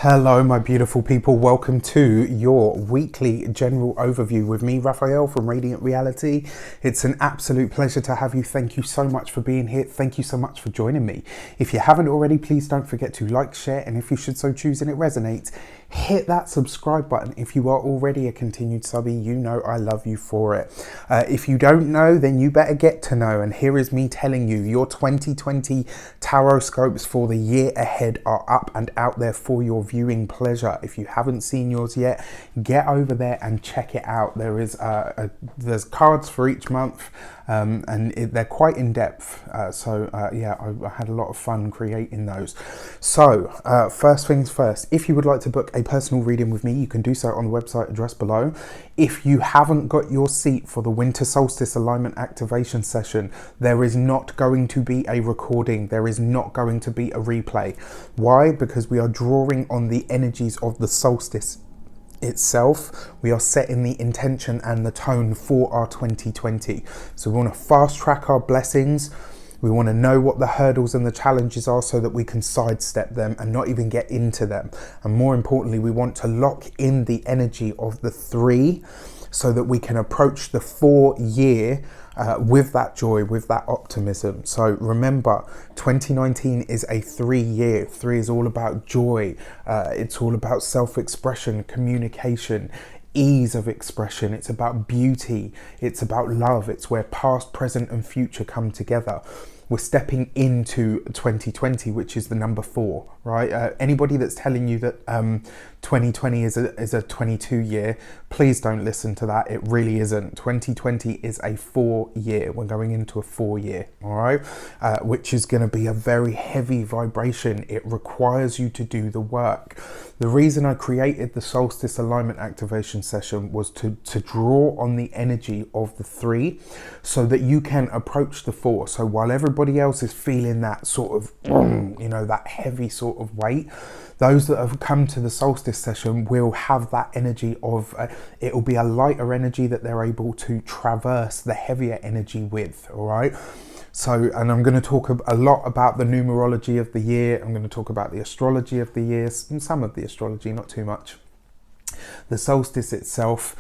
Hello, my beautiful people. Welcome to your weekly general overview with me, Raphael from Reydiant Reality. It's an absolute pleasure to have you. Thank you so much for being here. Thank you so much for joining me. If you haven't already, please don't forget to like, share, and if you should so choose and it resonates, hit that subscribe button. If you are already a continued subby, you know I love you for it. If you don't know, then you better get to know. And here is me telling you, your 2020 tarot scopes for the year ahead are up and out there for your viewing pleasure. If you haven't seen yours yet, get over there and check it out. There's cards for each month, and they're quite in depth. Yeah, I had a lot of fun creating those. So first things first, if you would like to book a personal reading with me, you can do so on the website address below. If you haven't got your seat for the Winter Solstice Alignment activation session, there is not going to be a recording. There is not going to be a replay. Why? Because we are drawing on the energies of the solstice itself. We are setting the intention and the tone for our 2020. So we want to fast track our blessings. We want to know what the hurdles and the challenges are so that we can sidestep them and not even get into them. And more importantly, we want to lock in the energy of the 3 so that we can approach the 4-year with that joy, with that optimism. So remember, 2019 is a 3-year. 3 is all about joy. It's all about self-expression, communication, ease of expression. It's about beauty. It's about love. It's where past, present, and future come together. We're stepping into 2020, which is the number 4, right? Anybody that's telling you that 2020 is a 22 year, please don't listen to that. It really isn't. 2020 is a 4-year. We're going into a 4-year, all right? Which is going to be a very heavy vibration. It requires you to do the work. The reason I created the Solstice Alignment activation session was to draw on the energy of the 3 so that you can approach the 4. So while everybody else is feeling that sort of, that heavy sort of weight, those that have come to the solstice session will have that energy of, it will be a lighter energy that they're able to traverse the heavier energy with, all right? So, and I'm going to talk a lot about the numerology of the year. I'm going to talk about the astrology of the year, and some of the astrology, not too much. The solstice itself,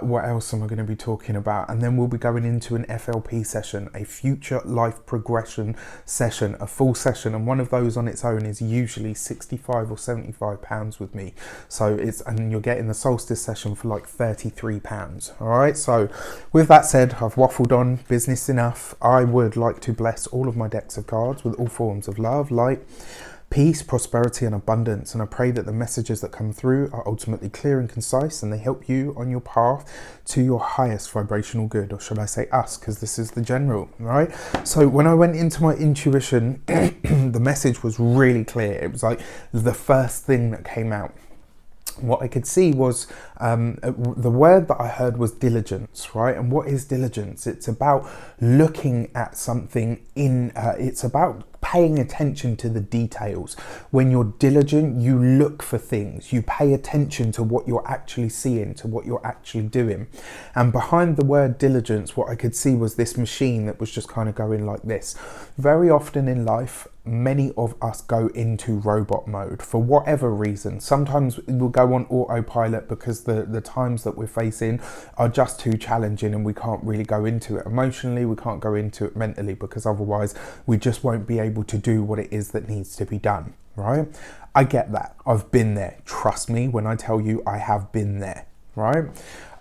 what else am I going to be talking about? And then we'll be going into an FLP session, a future life progression session, a full session, and one of those on its own is usually 65 or 75 pounds with me. So and you're getting the solstice session for like 33 pounds. All right. So with that said, I've waffled on business enough. I would like to bless all of my decks of cards with all forms of love, light, peace, prosperity, and abundance. And I pray that the messages that come through are ultimately clear and concise, and they help you on your path to your highest vibrational good, or should I say us, because this is the general, right? So when I went into my intuition, the message was really clear. It was like the first thing that came out. What I could see was the word that I heard was diligence, right? And what is diligence? It's about looking at something it's about paying attention to the details. When you're diligent, you look for things, you pay attention to what you're actually seeing, to what you're actually doing. And behind the word diligence, what I could see was this machine that was just kind of going like this. Very often in life, many of us go into robot mode for whatever reason. Sometimes we'll go on autopilot because the times that we're facing are just too challenging and we can't really go into it emotionally, we can't go into it mentally, because otherwise we just won't be able to do what it is that needs to be done, right? I get that. I've been there. Trust me when I tell you I have been there, right?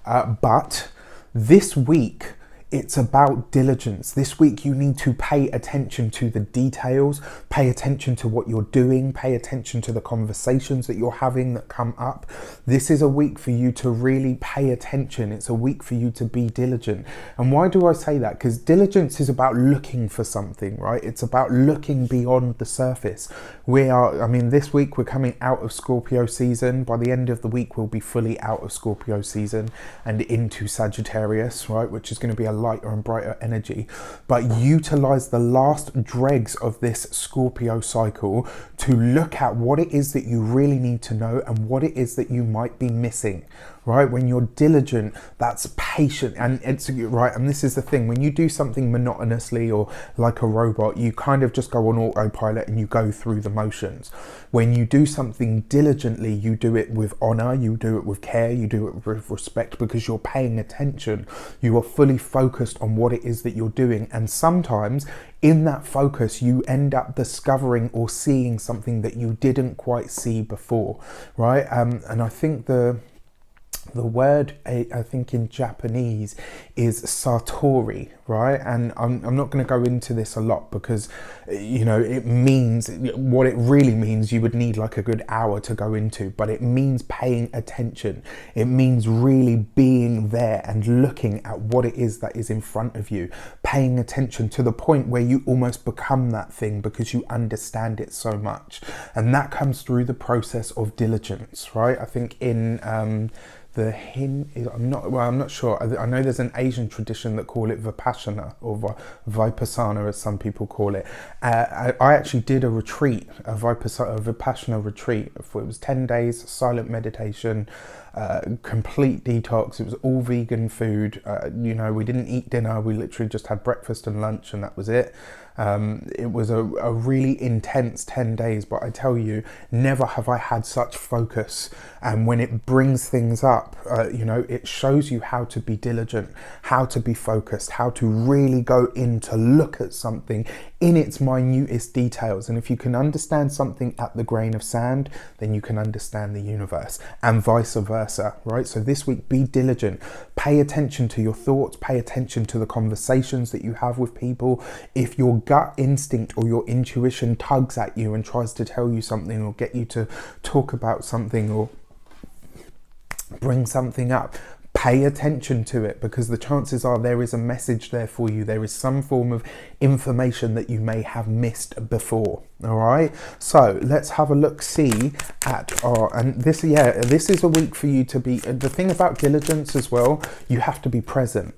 But this week, it's about diligence. This week you need to pay attention to the details, pay attention to what you're doing, pay attention to the conversations that you're having that come up. This is a week for you to really pay attention. It's a week for you to be diligent. And why do I say that? Because diligence is about looking for something, right? It's about looking beyond the surface. This week we're coming out of Scorpio season. By the end of the week, we'll be fully out of Scorpio season and into Sagittarius, right? Which is going to be a lighter and brighter energy. But utilize the last dregs of this Scorpio cycle to look at what it is that you really need to know and what it is that you might be missing, right? When you're diligent, that's patient, and it's right. And this is the thing, when you do something monotonously or like a robot, you kind of just go on autopilot and you go through the motions. When you do something diligently, you do it with honor, you do it with care, you do it with respect, because you're paying attention. You are fully focused on what it is that you're doing. And sometimes in that focus, you end up discovering or seeing something that you didn't quite see before, right? And I think the word, I think in Japanese, is satori, right? And I'm not going to go into this a lot because, you know, it means, what it really means, you would need like a good hour to go into, but it means paying attention. It means really being there and looking at what it is that is in front of you, paying attention to the point where you almost become that thing because you understand it so much. And that comes through the process of diligence, right? I think in I'm not sure. I know there's an Asian tradition that call it Vipassana, or Vipassana as some people call it. I actually did a retreat, a Vipassana retreat. It was 10 days, silent meditation, complete detox. It was all vegan food. You know, we didn't eat dinner. We literally just had breakfast and lunch, and that was it. It was a really intense 10 days, but I tell you, never have I had such focus. And when it brings things up, you know, it shows you how to be diligent, how to be focused, how to really go in to look at something in its minutest details. And if you can understand something at the grain of sand, then you can understand the universe, and vice versa, right? So this week, be diligent. Pay attention to your thoughts, pay attention to the conversations that you have with people. If your gut instinct or your intuition tugs at you and tries to tell you something or get you to talk about something or bring something up, pay attention to it, because the chances are there is a message there for you. There is some form of information that you may have missed before. All right, so let's have a look see at our, and this is a week for you to be, the thing about diligence as well, you have to be present.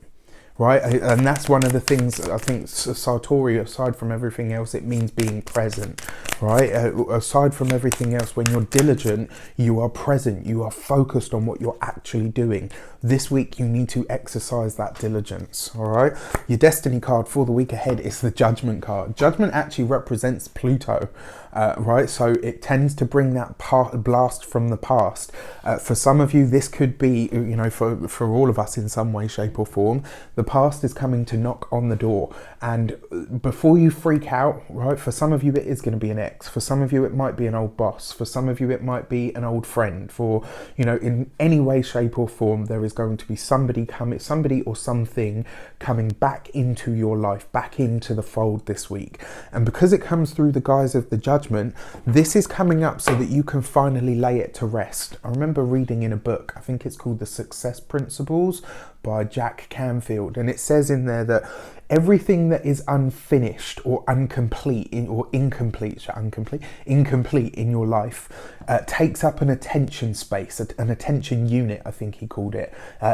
Right, and that's one of the things I think Satori, aside from everything else, it means being present, right? Aside from everything else, when you're diligent, you are present, you are focused on what you're actually doing. This week, you need to exercise that diligence, all right? Your destiny card for the week ahead is the Judgment card. Judgment actually represents Pluto, right? So it tends to bring that blast from the past. For some of you, this could be, you know, for all of us in some way, shape or form, the past is coming to knock on the door. And before you freak out, right, for some of you, it is going to be an ex. For some of you, it might be an old boss. For some of you, it might be an old friend. For, you know, in any way, shape or form, there is going to be somebody or something coming back into your life, back into the fold this week. And because it comes through the guise of the Judgment, this is coming up so that you can finally lay it to rest. I remember reading in a book, I think it's called The Success Principles by Jack Canfield, and it says in there that everything that is unfinished or incomplete in your life takes up an attention space, an attention unit, I think he called it,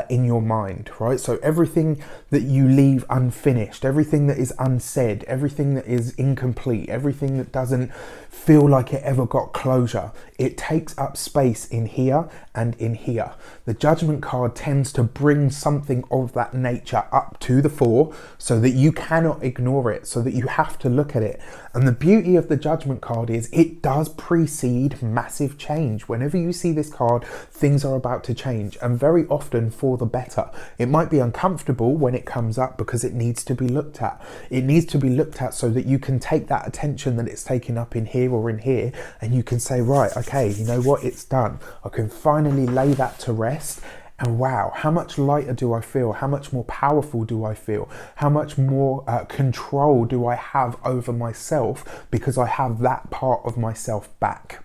in your mind, right? So everything that you leave unfinished, everything that is unsaid, everything that is incomplete, everything that doesn't feel like it ever got closure, it takes up space in here and in here. The Judgment card tends to bring something of that nature up to the fore so that you cannot ignore it, so that you have to look at it. And the beauty of the Judgment card is it does precede massive change. Whenever you see this card, things are about to change, and very often for the better. It might be uncomfortable when it comes up because it needs to be looked at. It needs to be looked at so that you can take that attention that it's taken up in here or in here, and you can say, right, okay, you know what, it's done. I can finally lay that to rest. And wow, how much lighter do I feel? How much more powerful do I feel? How much more control do I have over myself because I have that part of myself back?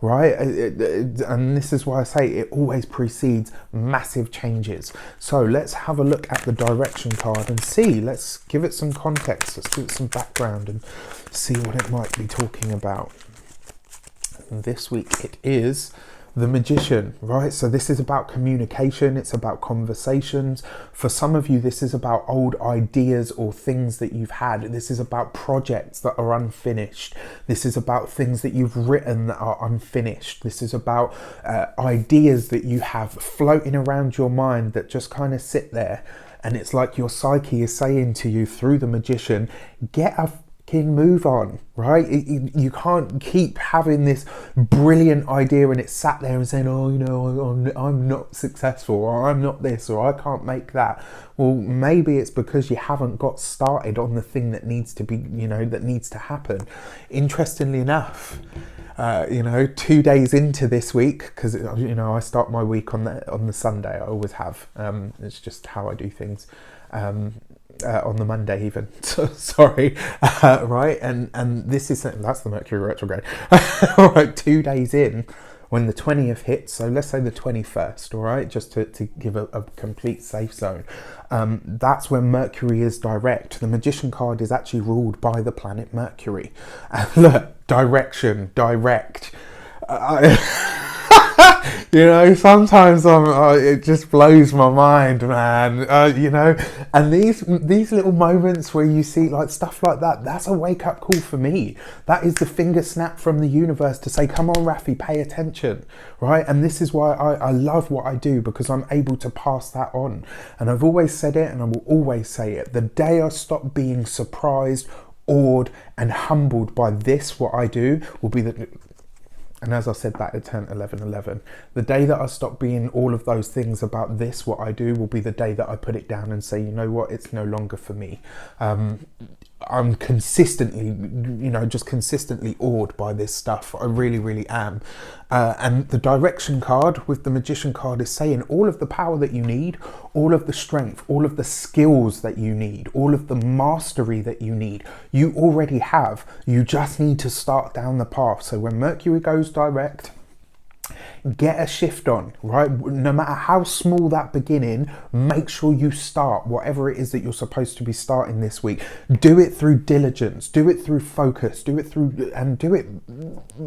Right? And this is why I say it always precedes massive changes. So let's have a look at the direction card and see, let's give it some context, let's give it some background and see what it might be talking about. And this week it is The Magician, right? So this is about communication, it's about conversations. For some of you, this is about old ideas or things that you've had. This is about projects that are unfinished. This is about things that you've written that are unfinished. This is about ideas that you have floating around your mind that just kind of sit there. And it's like your psyche is saying to you through the Magician, get a move on, right? You can't keep having this brilliant idea and it's sat there and saying, oh, you know, I'm not successful, or I'm not this, or I can't make that. Well, maybe it's because you haven't got started on the thing that needs to be, you know, that needs to happen. Interestingly enough, you know, 2 days into this week, because, you know, I start my week on the Sunday. I always have. It's just how I do things. On the Monday even, sorry, right, and this is, that's the Mercury retrograde. All right, 2 days in, when the 20th hits, so let's say the 21st, all right, just to give a complete safe zone, that's when Mercury is direct. The Magician card is actually ruled by the planet Mercury. And look, direction, direct. You know, sometimes it just blows my mind, man. You know, and these little moments where you see like stuff like that, that's a wake up call for me. That is the finger snap from the universe to say, come on, Rafi, pay attention, right? And this is why I love what I do, because I'm able to pass that on. And I've always said it, and I will always say it. The day I stop being surprised, awed, and humbled by this, what I do, will be the... And as I said that at 10/11/11, the day that I stop being all of those things about this, what I do, will be the day that I put it down and say, you know what, it's no longer for me. I'm consistently, you know, just consistently awed by this stuff. I really, really am. And the direction card with the Magician card is saying all of the power that you need, all of the strength, all of the skills that you need, all of the mastery that you need, you already have. You just need to start down the path. So when Mercury goes direct, get a shift on, right? No matter how small that beginning, make sure you start whatever it is that you're supposed to be starting this week. Do it through diligence, do it through focus, do it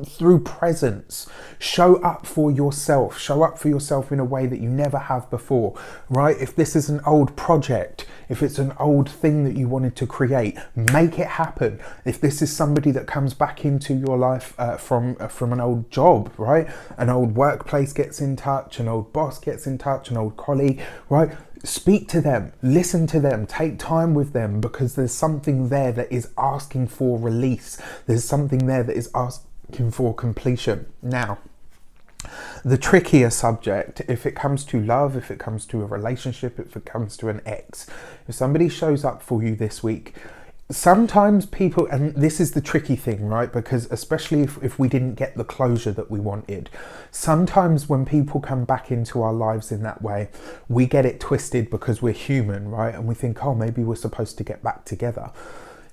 through presence. Show up for yourself in a way that you never have before, right? If this is an old project, if it's an old thing that you wanted to create, make it happen. If this is somebody that comes back into your life from an old job, right? An old workplace gets in touch, an old boss gets in touch, an old colleague, right? Speak to them, listen to them, take time with them, because there's something there that is asking for release. There's something there that is asking for completion. Now, the trickier subject, if it comes to love, if it comes to a relationship, if it comes to an ex, if somebody shows up for you this week, sometimes people, and this is the tricky thing, right? Because especially if we didn't get the closure that we wanted, sometimes when people come back into our lives in that way, we get it twisted because we're human, right? And we think, oh, maybe we're supposed to get back together.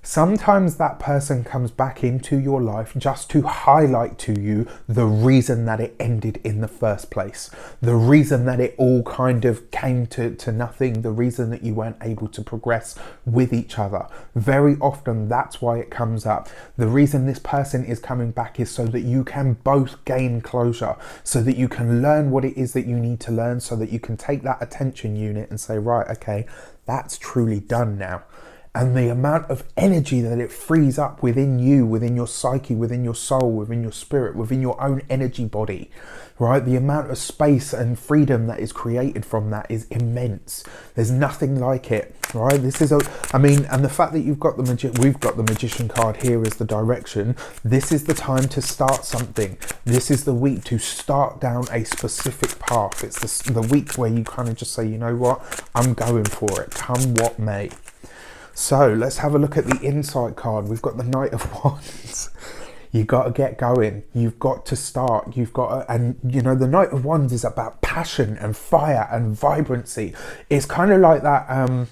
Sometimes that person comes back into your life just to highlight to you the reason that it ended in the first place, the reason that it all kind of came to nothing, the reason that you weren't able to progress with each other. Very often that's why it comes up. The reason this person is coming back is so that you can both gain closure, so that you can learn what it is that you need to learn, so that you can take that attention unit and say, right, okay, that's truly done now. And the amount of energy that it frees up within you, within your psyche, within your soul, within your spirit, within your own energy body, right? The amount of space and freedom that is created from that is immense. There's nothing like it, right? This is and the fact that we've got the Magician card here as the direction. This is the time to start something. This is the week to start down a specific path. It's the week where you kind of just say, you know what, I'm going for it, come what may. So let's have a look at the insight card. We've got the Knight of Wands. You got to get going. You've got to start. You've got to, and you know, the Knight of Wands is about passion and fire and vibrancy. It's kind of like that.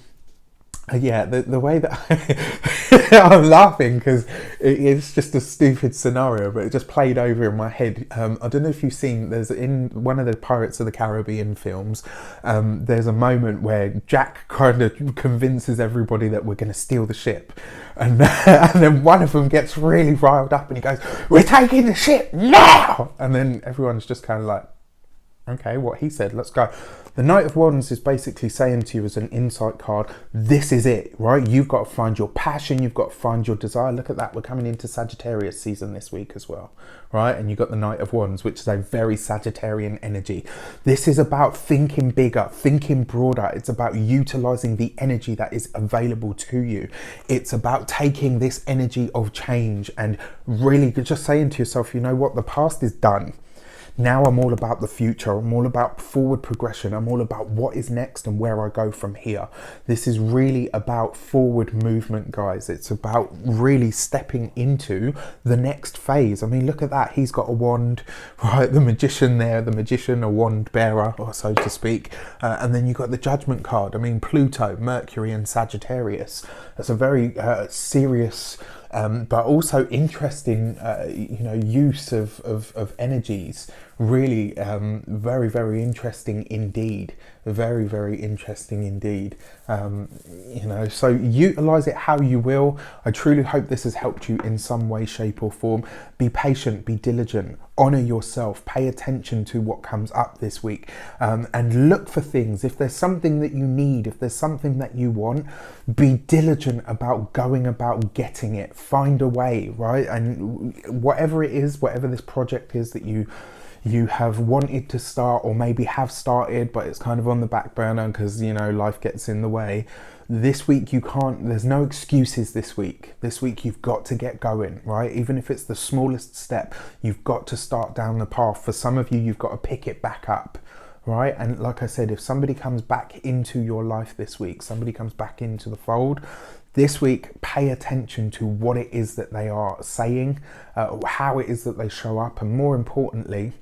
The way that I'm laughing because it's just a stupid scenario, but it just played over in my head. I don't know if you've seen, there's in one of the Pirates of the Caribbean films, there's a moment where Jack kind of convinces everybody that we're going to steal the ship. And then one of them gets really riled up and he goes, "We're taking the ship now!" And then everyone's just kind of like, Okay, what he said, let's go. The Knight of Wands is basically saying to you as an insight card, this is it, right? You've got to find your passion, you've got to find your desire. Look at that, we're coming into Sagittarius season this week as well, right? And you've got the Knight of Wands, which is a very Sagittarian energy. This is about thinking bigger, thinking broader. It's about utilizing the energy that is available to you. It's about taking this energy of change and really just saying to yourself, you know what, the past is done. Now I'm all about the future. I'm all about forward progression. I'm all about what is next and where I go from here. This is really about forward movement, guys. It's about really stepping into the next phase. I mean, look at that. He's got a wand, right? The magician there, the magician, a wand bearer, or so to speak. And then you've got the Judgment card. I mean, Pluto, Mercury and Sagittarius. That's a very serious but also interesting, use of energies. Really, very, very interesting indeed. Very, very interesting indeed. So utilize it how you will. I truly hope this has helped you in some way, shape or form. Be patient, be diligent, honor yourself, pay attention to what comes up this week, and look for things. If there's something that you need, if there's something that you want, be diligent about going about getting it. Find a way, right? And whatever it is, whatever this project is that you have wanted to start, or maybe have started but it's kind of on the back burner because life gets in the way, this week there's no excuses. This week you've got to get going, right? Even if it's the smallest step, you've got to start down the path. For some of you, you've got to pick it back up, right? And like I said, if somebody comes back into your life this week, somebody comes back into the fold this week, pay attention to what it is that they are saying, how it is that they show up, and more importantly,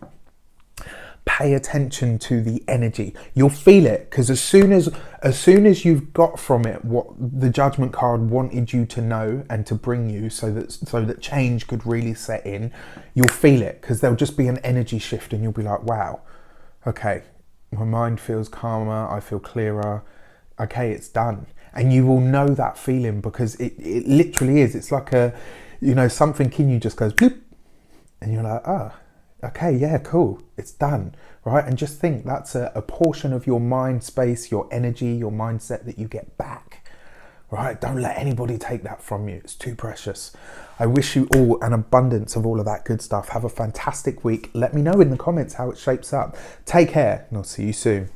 pay attention to the energy. You'll feel it, because as soon as you've got from it what the Judgment card wanted you to know and to bring you, so that change could really set in, you'll feel it, because there'll just be an energy shift and you'll be like, wow, okay, my mind feels calmer, I feel clearer, okay, it's done. And you will know that feeling, because it literally is. It's like something in you just goes bloop, and you're like, oh, okay, yeah, cool, it's done, right? And just think, that's a portion of your mind space, your energy, your mindset that you get back, right? Don't let anybody take that from you. It's too precious. I wish you all an abundance of all of that good stuff. Have a fantastic week. Let me know in the comments how it shapes up. Take care, and I'll see you soon.